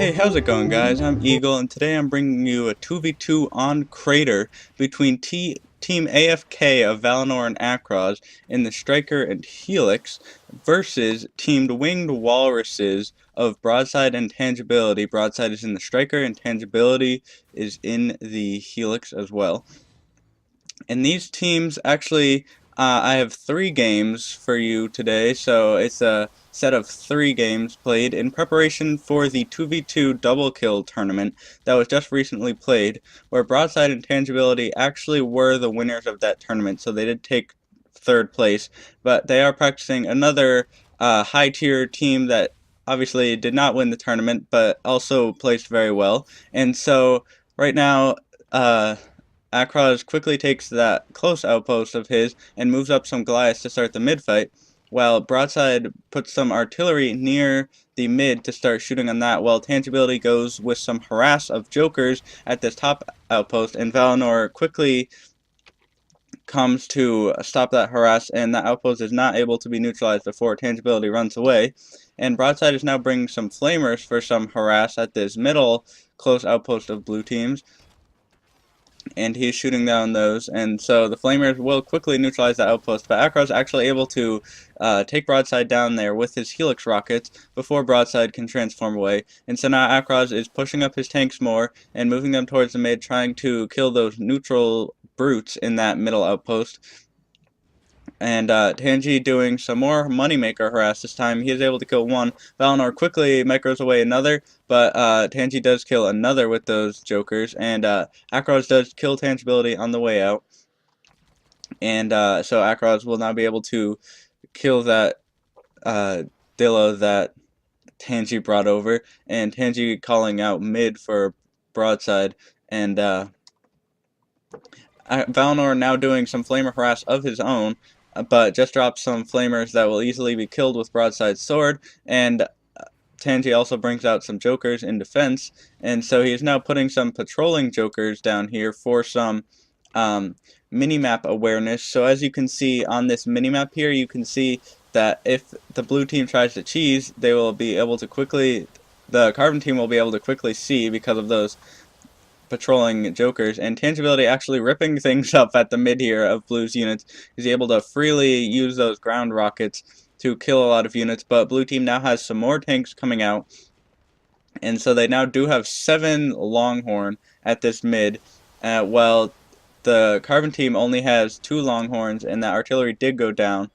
Hey, how's it going, guys? I'm Eagle, and today I'm bringing you a 2v2 on Crater between Team AFK of Valinor and Akroz in the Striker and Helix versus Teamed Winged Walruses of Broadside and Tangibility. Broadside is in the Striker, and Tangibility is in the Helix as well. And these teams actually, I have 3 games for you today, so it's a set of 3 games played in preparation for the 2v2 Doublekill Tournament that was just recently played, where Broadside and Tangibility actually were the winners of that tournament, so they did take 3rd place, but they are practicing another high-tier team that obviously did not win the tournament, but also placed very well, and so right now, Akroz quickly takes that close outpost of his and moves up some Goliaths to start the mid fight, while Broadside puts some artillery near the mid to start shooting on that, while Tangibility goes with some harass of Jokers at this top outpost, and Valinor quickly comes to stop that harass, and that outpost is not able to be neutralized before Tangibility runs away. And Broadside is now bringing some flamers for some harass at this middle close outpost of blue teams, and he's shooting down those, and so the Flamers will quickly neutralize that outpost, but Akroz is actually able to take Broadside down there with his Helix rockets before Broadside can transform away, and so now Akroz is pushing up his tanks more and moving them towards the mid, trying to kill those neutral brutes in that middle outpost. And Tangi doing some more moneymaker harass this time. He is able to kill one. Valinor quickly micros away another, but Tangi does kill another with those Jokers. And Akroz does kill Tangibility on the way out. And so Akroz will now be able to kill that Dillo that Tangi brought over. And Tangi calling out mid for Broadside. And Valinor now doing some flamer harass of his own, but just drops some flamers that will easily be killed with Broadside's sword, and Tangi also brings out some Jokers in defense, and so he is now putting some patrolling Jokers down here for some minimap awareness. So as you can see on this minimap here, you can see that if the blue team tries to cheese, they will be able to quickly, the carbon team will be able to quickly see because of those patrolling Jokers, and Tangibility actually ripping things up at the mid here of Blue's units. He's able to freely use those ground rockets to kill a lot of units, but Blue team now has some more tanks coming out, and so they now do have 7 Longhorn at this mid, while the Carbon team only has 2 Longhorns, and that artillery did go down.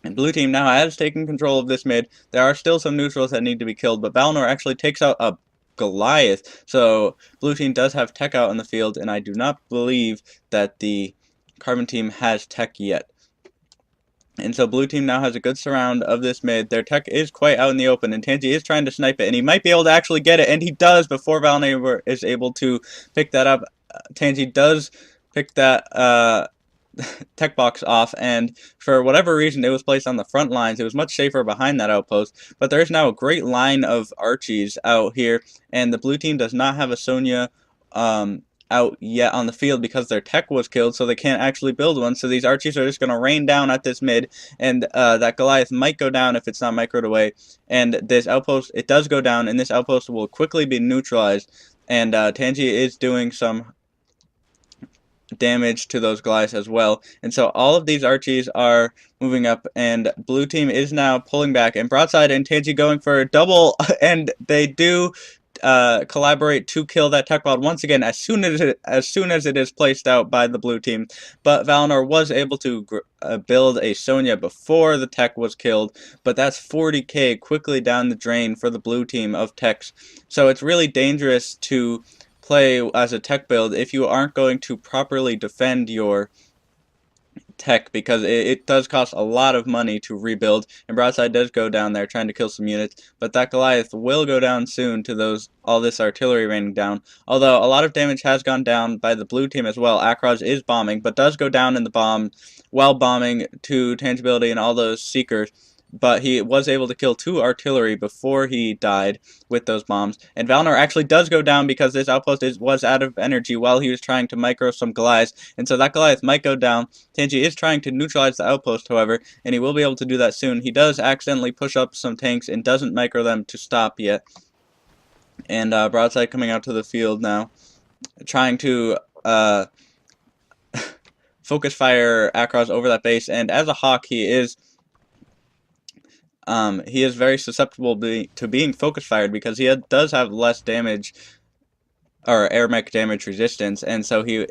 And Blue team now has taken control of this mid. There are still some neutrals that need to be killed, but Valinor actually takes out a Goliath. So blue team does have tech out in the field, and I do not believe that the carbon team has tech yet. And so blue team now has a good surround of this mid. Their tech is quite out in the open, and Tangi is trying to snipe it, and he might be able to actually get it, and he does before Valinor is able to pick that up. Tangi does pick that tech box off, and for whatever reason it was placed on the front lines. It was much safer behind that outpost, but there is now a great line of Archies out here, and the blue team does not have a Sonya out yet on the field because their tech was killed, so they can't actually build one. So these Archies are just going to rain down at this mid, and that Goliath might go down if it's not microed away, and this outpost, it does go down, and this outpost will quickly be neutralized, and Tangi is doing some damage to those Goliaths as well. And so all of these Archies are moving up, and blue team is now pulling back, and Broadside and Tangi going for a double, and they do collaborate to kill that tech pod once again as soon as it is placed out by the blue team. But Valinor was able to build a Sonya before the tech was killed, but that's 40k quickly down the drain for the blue team of techs. So it's really dangerous to play as a tech build if you aren't going to properly defend your tech, because it does cost a lot of money to rebuild, and Broadside does go down there trying to kill some units, but that Goliath will go down soon to all this artillery raining down, although a lot of damage has gone down by the blue team as well. Akroz is bombing, but does go down in the bomb while bombing to Tangibility and all those Seekers, but he was able to kill 2 artillery before he died with those bombs. And Valinor actually does go down because this outpost was out of energy while he was trying to micro some Goliaths, and so that Goliath might go down. Tangi is trying to neutralize the outpost, however, and he will be able to do that soon. He does accidentally push up some tanks and doesn't micro them to stop yet. And Broadside coming out to the field now, trying to focus fire Akroz over that base. And as a Hawk, he is very susceptible to being focus fired because he does have less damage or Airmech damage resistance, and so he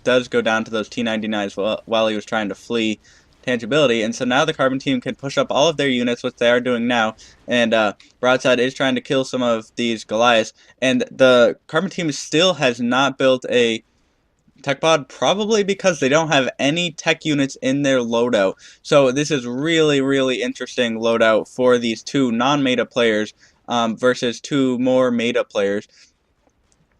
does go down to those T99s while he was trying to flee Tangibility. And so now the Carbon team can push up all of their units, which they are doing now, and Broadside is trying to kill some of these Goliaths, and the Carbon team still has not built a tech pod, probably because they don't have any tech units in their loadout. So this is really, really interesting loadout for these two non-meta players versus two more meta players.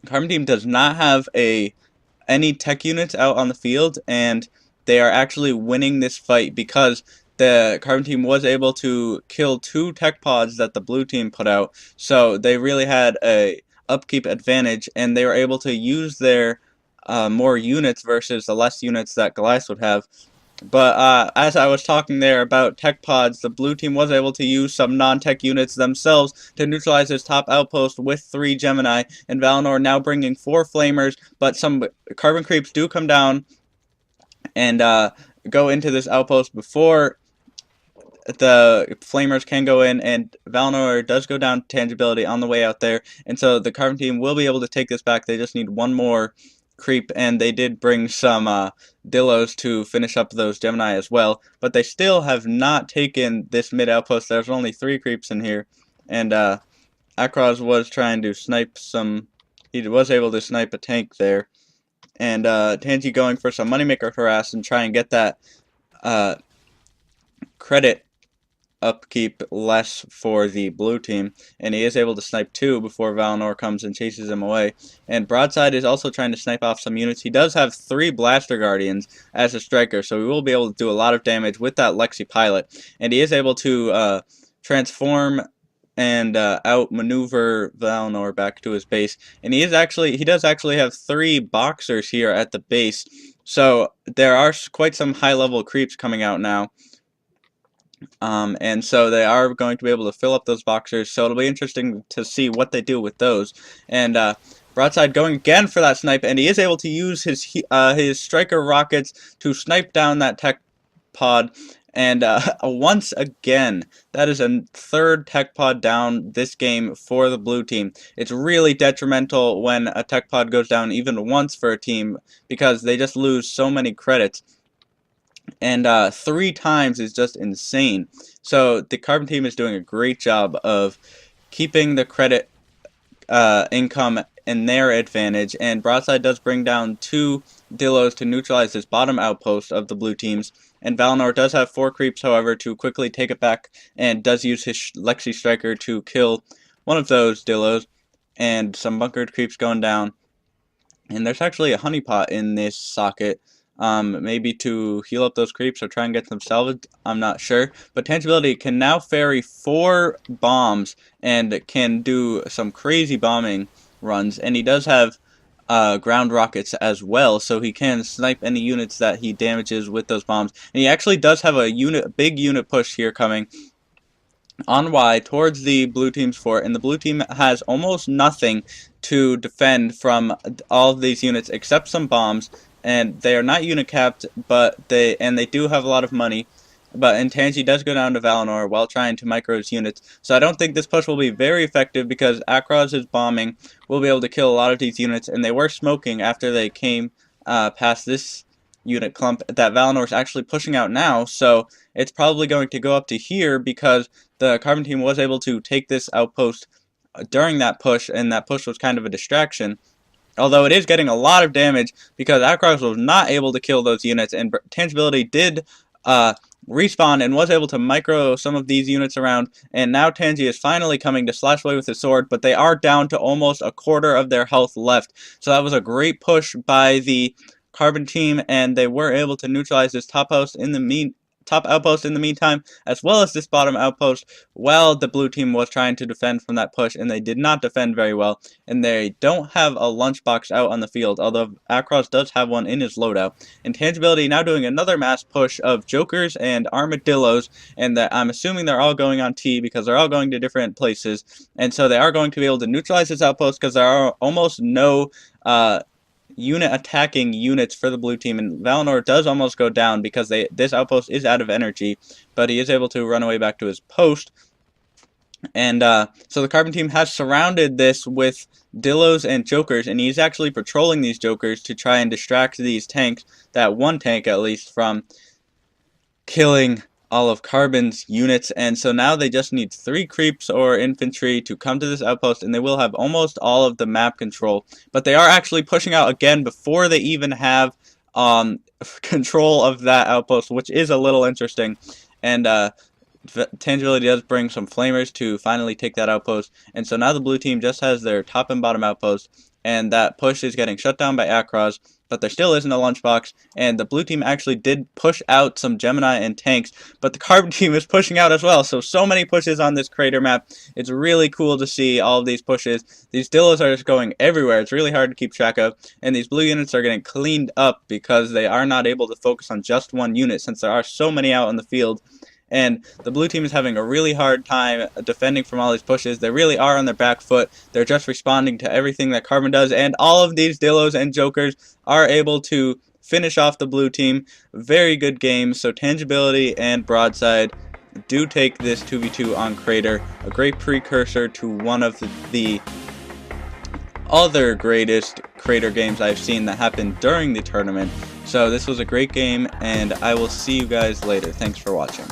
Carbon team does not have any tech units out on the field, and they are actually winning this fight because the Carbon team was able to kill 2 tech pods that the blue team put out, so they really had a upkeep advantage, and they were able to use their more units versus the less units that Goliath would have. But as I was talking there about tech pods, the blue team was able to use some non-tech units themselves to neutralize his top outpost with 3 Gemini, and Valinor now bringing 4 Flamers, but some Carbon creeps do come down and go into this outpost before the Flamers can go in, and Valinor does go down Tangibility on the way out there, and so the Carbon team will be able to take this back. They just need one more creep, and they did bring some Dillos to finish up those Gemini as well, but they still have not taken this mid outpost. There's only 3 creeps in here, and Akroz was trying to snipe some, he was able to snipe a tank there, and Tangi going for some Moneymaker harass and try and get that credit upkeep less for the blue team, and he is able to snipe 2 before Valinor comes and chases him away. And Broadside is also trying to snipe off some units. He does have 3 Blaster Guardians as a striker, so he will be able to do a lot of damage with that Lexi Pilot, and he is able to transform and outmaneuver Valinor back to his base. And he does actually have 3 Boxers here at the base, so there are quite some high-level creeps coming out now. And so they are going to be able to fill up those Boxers, so it'll be interesting to see what they do with those. And Broadside going again for that snipe, and he is able to use his striker rockets to snipe down that tech pod. And once again, that is a 3rd tech pod down this game for the blue team. It's really detrimental when a tech pod goes down even once for a team, because they just lose so many credits. And 3 times is just insane. So the Carbon team is doing a great job of keeping the credit income in their advantage, and Broadside does bring down 2 Dillos to neutralize this bottom outpost of the blue teams, and Valinor does have 4 creeps, however, to quickly take it back, and does use his Lexi Striker to kill one of those Dillos, and some bunkered creeps going down. And there's actually a honeypot in this socket, maybe to heal up those creeps or try and get them salvaged, I'm not sure. But Tangibility can now ferry 4 bombs and can do some crazy bombing runs, and he does have ground rockets as well, so he can snipe any units that he damages with those bombs. And he actually does have a big unit push here coming on Y towards the blue team's fort, and the blue team has almost nothing to defend from all of these units except some bombs, and they are not unit capped, but they do have a lot of money. But Tangi does go down to Valinor while trying to micro his units, so I don't think this push will be very effective because Akroz's bombing will be able to kill a lot of these units, and they were smoking after they came past this unit clump that Valinor is actually pushing out now, so it's probably going to go up to here because the Carbon team was able to take this outpost during that push, and that push was kind of a distraction. Although it is getting a lot of damage because Akroz was not able to kill those units, and Tangibility did respawn and was able to micro some of these units around, and now Tangi is finally coming to slash away with his sword, but they are down to almost a quarter of their health left. So that was a great push by the Carbon team, and they were able to neutralize this top house in the top outpost in the meantime, as well as this bottom outpost, while the blue team was trying to defend from that push, and they did not defend very well, and they don't have a lunchbox out on the field, although Akroz does have one in his loadout. And Tangibility now doing another mass push of Jokers and Armadillos, and that I'm assuming they're all going on T because they're all going to different places, and so they are going to be able to neutralize this outpost because there are almost no unit attacking units for the blue team, and Valinor does almost go down because this outpost is out of energy, but he is able to run away back to his post. And so the Carbon team has surrounded this with Dillos and Jokers, and he's actually patrolling these Jokers to try and distract these tanks, that one tank at least, from killing all of Carbon's units. And so now they just need 3 creeps or infantry to come to this outpost, and they will have almost all of the map control. But they are actually pushing out again before they even have control of that outpost, which is a little interesting. And Tangibility does bring some flamers to finally take that outpost, and so now the blue team just has their top and bottom outpost, and that push is getting shut down by Akroz, but there still isn't a lunchbox, and the blue team actually did push out some Gemini and tanks, but the Carbon team is pushing out as well, so many pushes on this crater map. It's really cool to see all of these pushes. These Dillos are just going everywhere. It's really hard to keep track of, and these blue units are getting cleaned up because they are not able to focus on just one unit since there are so many out in the field. And the blue team is having a really hard time defending from all these pushes. They really are on their back foot. They're just responding to everything that Carbon does, and all of these Dillos and Jokers are able to finish off the blue team. Very good game. So Tangibility and Broadside do take this 2v2 on Crater, a great precursor to one of the other greatest Crater games I've seen that happened during the tournament. So this was a great game, and I will see you guys later. Thanks for watching.